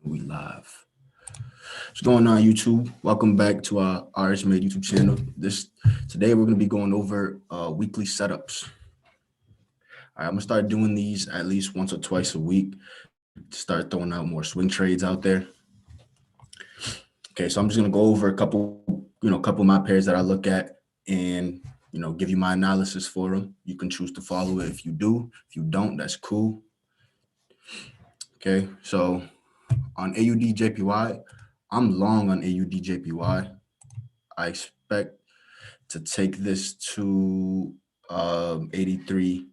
We live. What's going on, YouTube? Welcome back to our RS Made YouTube channel. Today we're going to be going over weekly setups. All right, I'm gonna start doing these at least once or twice a week. Start throwing out more swing trades out there. Okay, so I'm just gonna go over a couple of my pairs that I look at and give you my analysis for them. You can choose to follow it if you do. If you don't, that's cool. Okay, so on AUD JPY, I'm long on AUD JPY. I expect to take this to 83,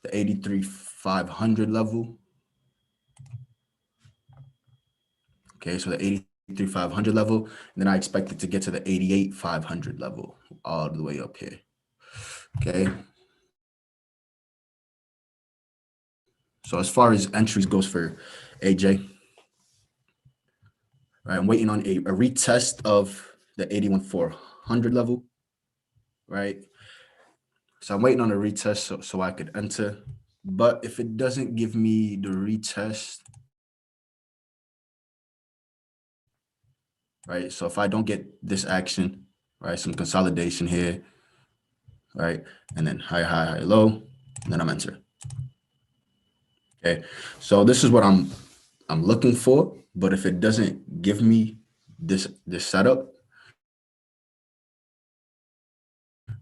the 83,500 level. Okay, so the 83,500 level, and then I expect it to get to the 88,500 level, all the way up here. Okay. So as far as entries goes for AJ, right, I'm waiting on a retest of the 81,400 level, right? So I'm waiting on a retest so I could enter. But if it doesn't give me the retest, right? So if I don't get this action, right, some consolidation here, right, and then high, high, high, low, and then I'm enter. Okay, so this is what I'm looking for. But if it doesn't give me this setup,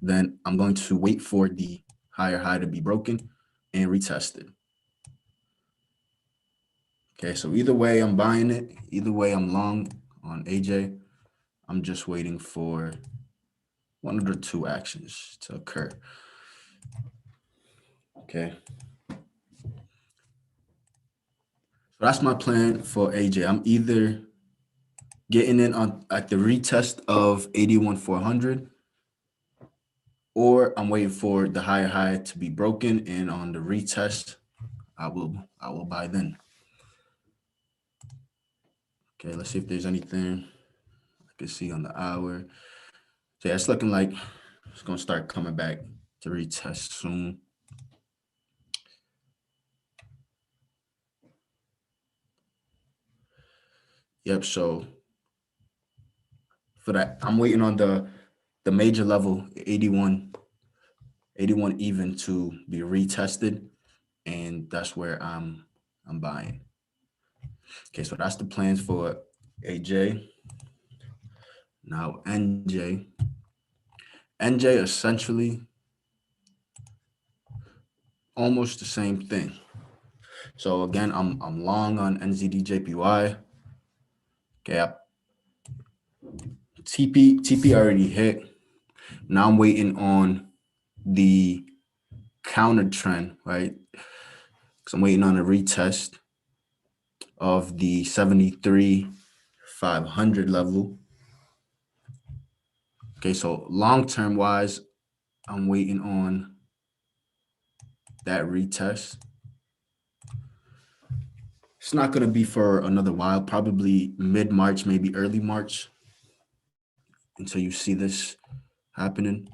then I'm going to wait for the higher high to be broken and retest it. Okay, so either way I'm buying it, either way I'm long on AJ. I'm just waiting for one of the two actions to occur. Okay. So that's my plan for AJ. I'm either getting in at the retest of 81,400, or I'm waiting for the higher high to be broken, and on the retest, I will buy then. Okay, let's see if there's anything I can see on the hour. So yeah, it's looking like it's gonna start coming back to retest soon. Yep, so for that, I'm waiting on the major level 81 even to be retested, and that's where I'm buying. Okay, so that's the plans for AJ. Now NJ essentially almost the same thing. So again, I'm long on NZDJPY. Okay, TP already hit. Now I'm waiting on the counter trend, right? Because I'm waiting on a retest of the 73,500 level. Okay, so long-term wise, I'm waiting on that retest. It's not going to be for another while, probably mid-March, maybe early March, until you see this happening.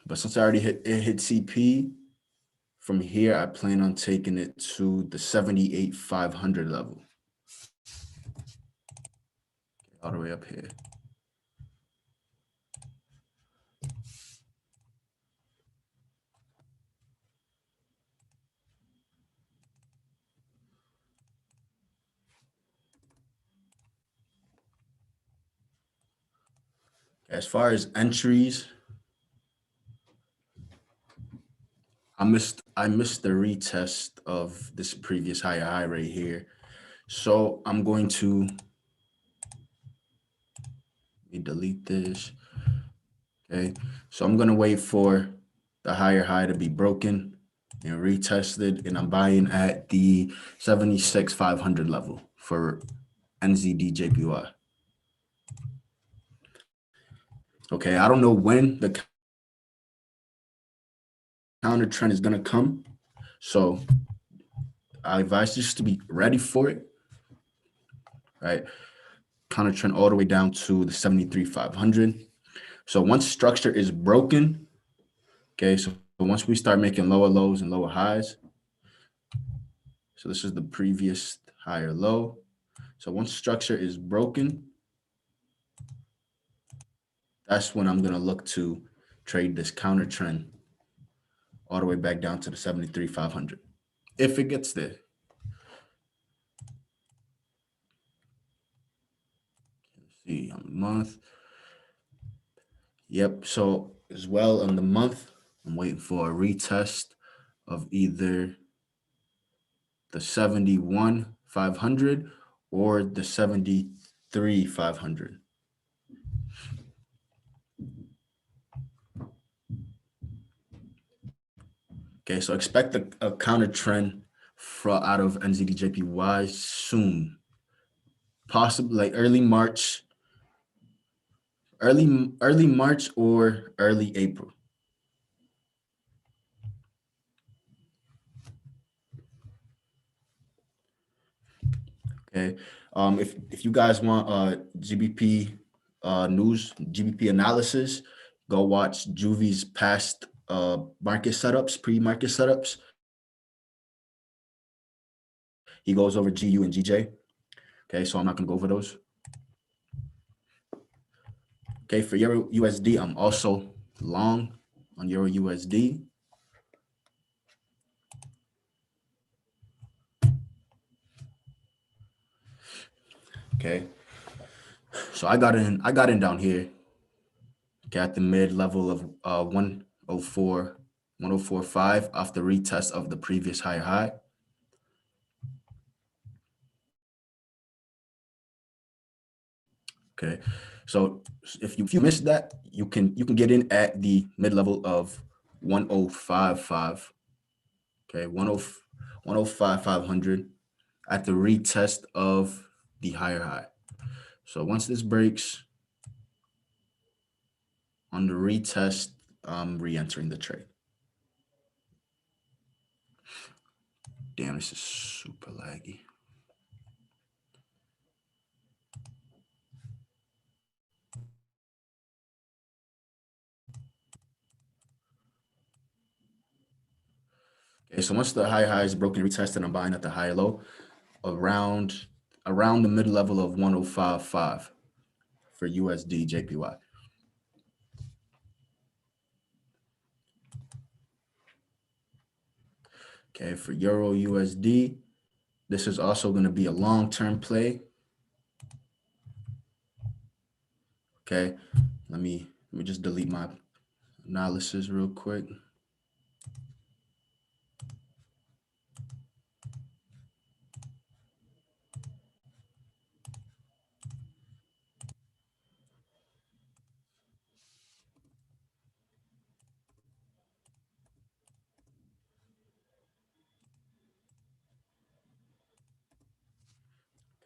But since I already hit CP, from here, I plan on taking it to the 78,500 level. All the way up here. As far as entries, I missed the retest of this previous higher high right here. So I'm going to delete this. Okay, so I'm going to wait for the higher high to be broken and retested, and I'm buying at the 76,500 level for NZD-JPY. Okay, I don't know when the counter trend is going to come, so I advise just to be ready for it. Right, counter trend all the way down to the 73,500. So once structure is broken, okay, so once we start making lower lows and lower highs, So this is the previous higher low. So once structure is broken, that's when I'm gonna look to trade this counter trend all the way back down to the 73,500 if it gets there. Let's see on the month. Yep. So as well on the month, I'm waiting for a retest of either the 71,500 or the 73,500. Okay, so expect a counter trend out of NZDJPY soon, possibly like early March or early April. Okay. If you guys want GBP news, GBP analysis, go watch Juvy's past market setups, pre-market setups. He goes over GU and GJ. Okay, so I'm not gonna go over those. Okay, for Euro USD, I'm also long on Euro USD. Okay, so I got in down here. Okay, at the mid level of 104, 104.5 off the retest of the previous high. Okay, so if you missed that, you can get in at the mid level of 105.5. Okay, 105,500 at the retest of the higher high. So once this breaks on the retest, I'm re-entering the trade. Damn, this is super laggy. Okay, so once the high is broken, retested, I'm buying at the high low around the mid level of 105.5 for USD JPY. Okay, for Euro USD, this is also going to be a long-term play. Okay, let me just delete my analysis real quick.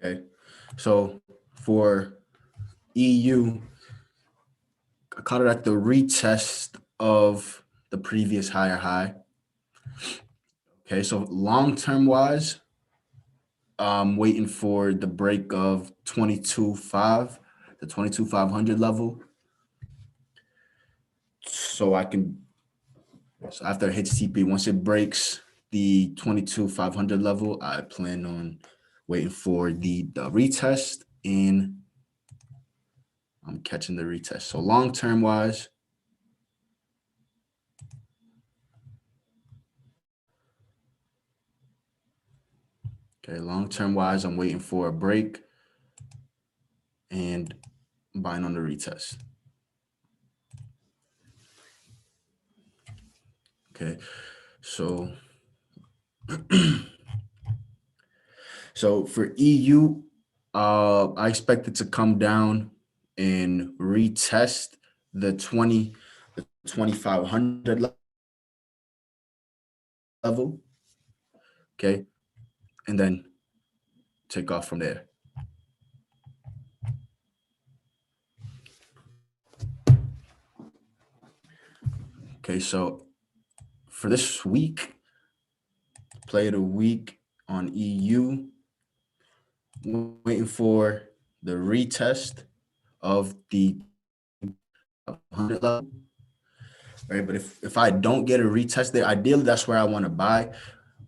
Okay, so for EU, I caught it at the retest of the previous higher high. Okay, so long-term wise, I'm waiting for the break of 22.5, the 22,500 level. So after it hits TP, once it breaks the 22,500 level, I plan on waiting for the retest, and I'm catching the retest. So long-term wise, okay, long-term wise, I'm waiting for a break and buying on the retest. Okay, so so for EU, I expect it to come down and retest the 2,500 level. Okay, and then take off from there. Okay, so for this week, play of the week on EU, waiting for the retest of the 100 level. Right, but if I don't get a retest there, ideally that's where I want to buy.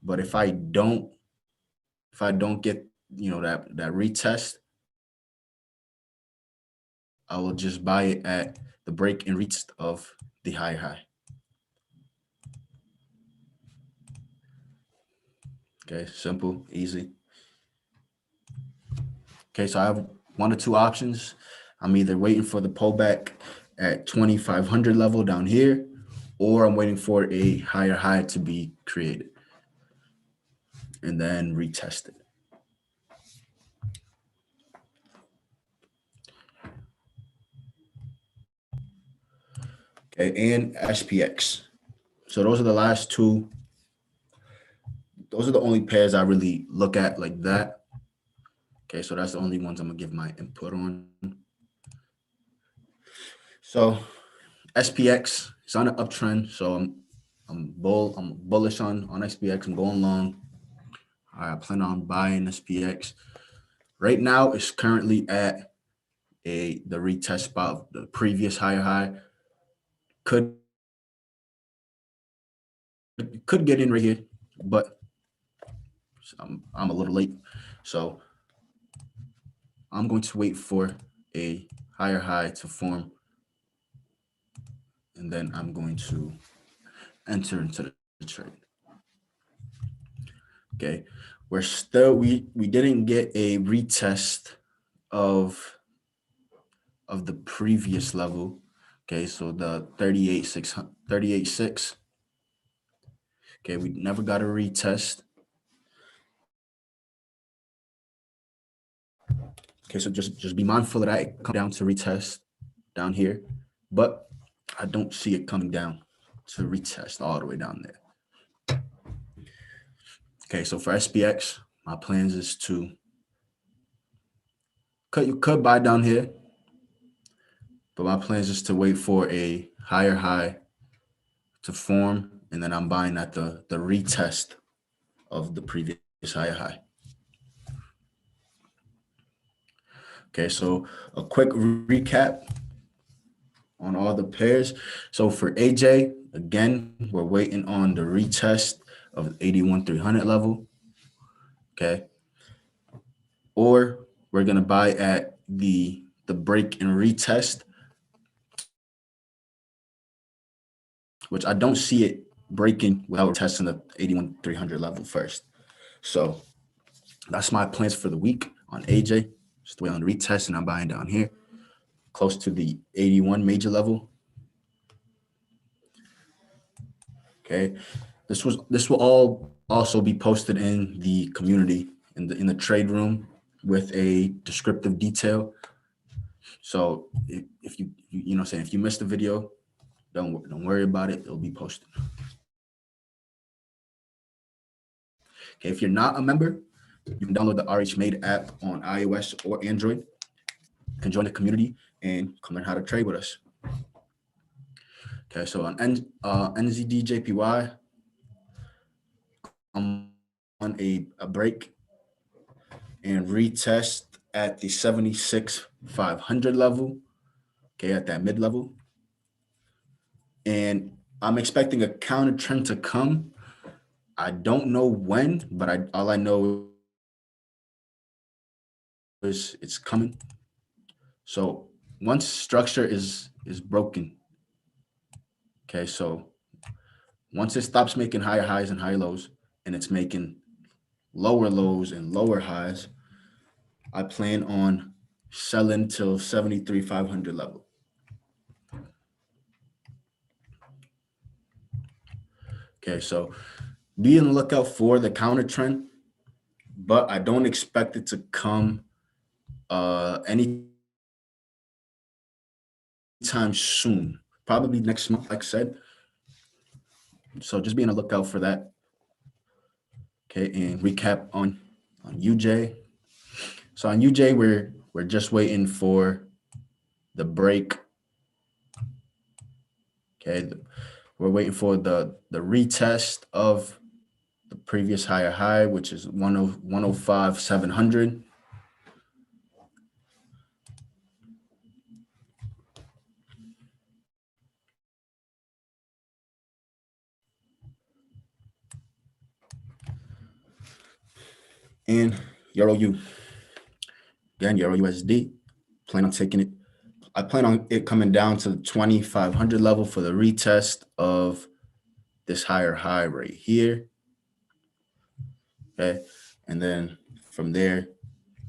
But if I don't if I don't get, that retest, I will just buy it at the break and retest of the higher high. Okay, simple, easy. Okay, so I have one or two options. I'm either waiting for the pullback at 2,500 level down here, or I'm waiting for a higher high to be created and then retest it. Okay, and SPX. So those are the last two. Those are the only pairs I really look at like that. Okay, so that's the only ones I'm gonna give my input on. So SPX is on an uptrend, so I'm bullish on SPX. I'm going long. I plan on buying SPX. Right now, it's currently at the retest spot of the previous higher high. Could get in right here, but I'm a little late, so I'm going to wait for a higher high to form, and then I'm going to enter into the trade. Okay, we didn't get a retest of the previous level. Okay, so the 38.6. Okay, we never got a retest. Okay, so just be mindful of that. It come down to retest down here, but I don't see it coming down to retest all the way down there. Okay, so for SPX, my plans is to you could buy down here, but my plans is to wait for a higher high to form, and then I'm buying at the retest of the previous higher high. Okay, so a quick recap on all the pairs. So for AJ, again, we're waiting on the retest of 81,300 level. Okay. Or we're gonna buy at the break and retest, which I don't see it breaking without testing the 81,300 level first. So that's my plans for the week on AJ. Just wait on the retest, and I'm buying down here, close to the 81 major level. Okay, this will all also be posted in the community in the trade room with a descriptive detail. So if you if you missed the video, don't worry about it. It'll be posted. Okay, if you're not a member, you can download the RH Made app on iOS or Android. You can join the community and come learn how to trade with us. Okay, so on NZDJPY, I'm on a break and retest at the 76,500 level, okay, at that mid level. And I'm expecting a counter trend to come. I don't know when, but all I know is it's coming. So once structure is broken, okay, so once it stops making higher highs and high lows, and it's making lower lows and lower highs, I plan on selling till 73,500 level. Okay, so be on the lookout for the counter trend, but I don't expect it to come anytime soon. Probably next month, like I said. So just be on the lookout for that. Okay, and recap on UJ. So on UJ, we're just waiting for the break. Okay, we're waiting for the retest of the previous higher high, which is 105,700. And Euro U. Again, Euro USD. Plan on taking it. I plan on it coming down to the 2,500 level for the retest of this higher high right here. Okay. And then from there,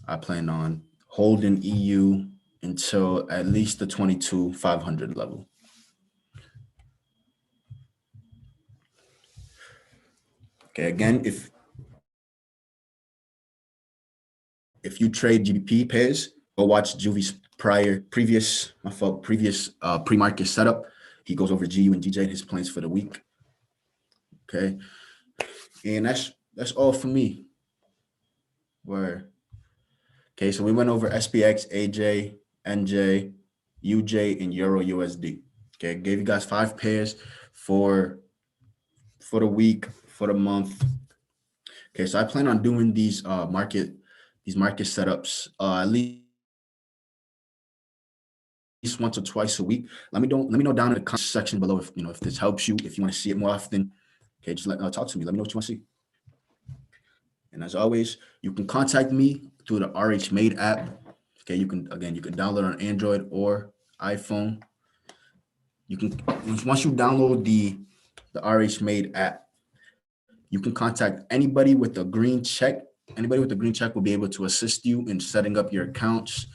I plan on holding EU until at least the 22,500 level. Okay. Again, if you trade GBP pairs, go watch Juvy's previous pre-market setup. He goes over GU and DJ and his plans for the week. Okay. And that's all for me. Where okay, so we went over SPX, AJ, NJ, UJ, and Euro USD. Okay, gave you guys 5 pairs for the week, for the month. Okay, so I plan on doing these market setups at least once or twice a week. Let me know down in the comment section below if this helps you, if you want to see it more often. Okay, just talk to me. Let me know what you want to see. And as always, you can contact me through the RH Made app. Okay, you can download on Android or iPhone. You can once you download the RH Made app, you can contact anybody with a green check. Anybody with a green check will be able to assist you in setting up your accounts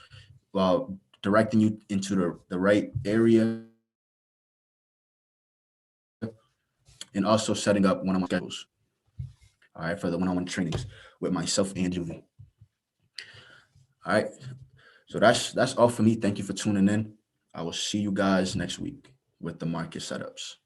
while directing you into the right area and also setting up one-on-one schedules. All right, for the one-on-one trainings with myself and Julie. All right, so that's all for me. Thank you for tuning in. I will see you guys next week with the market setups.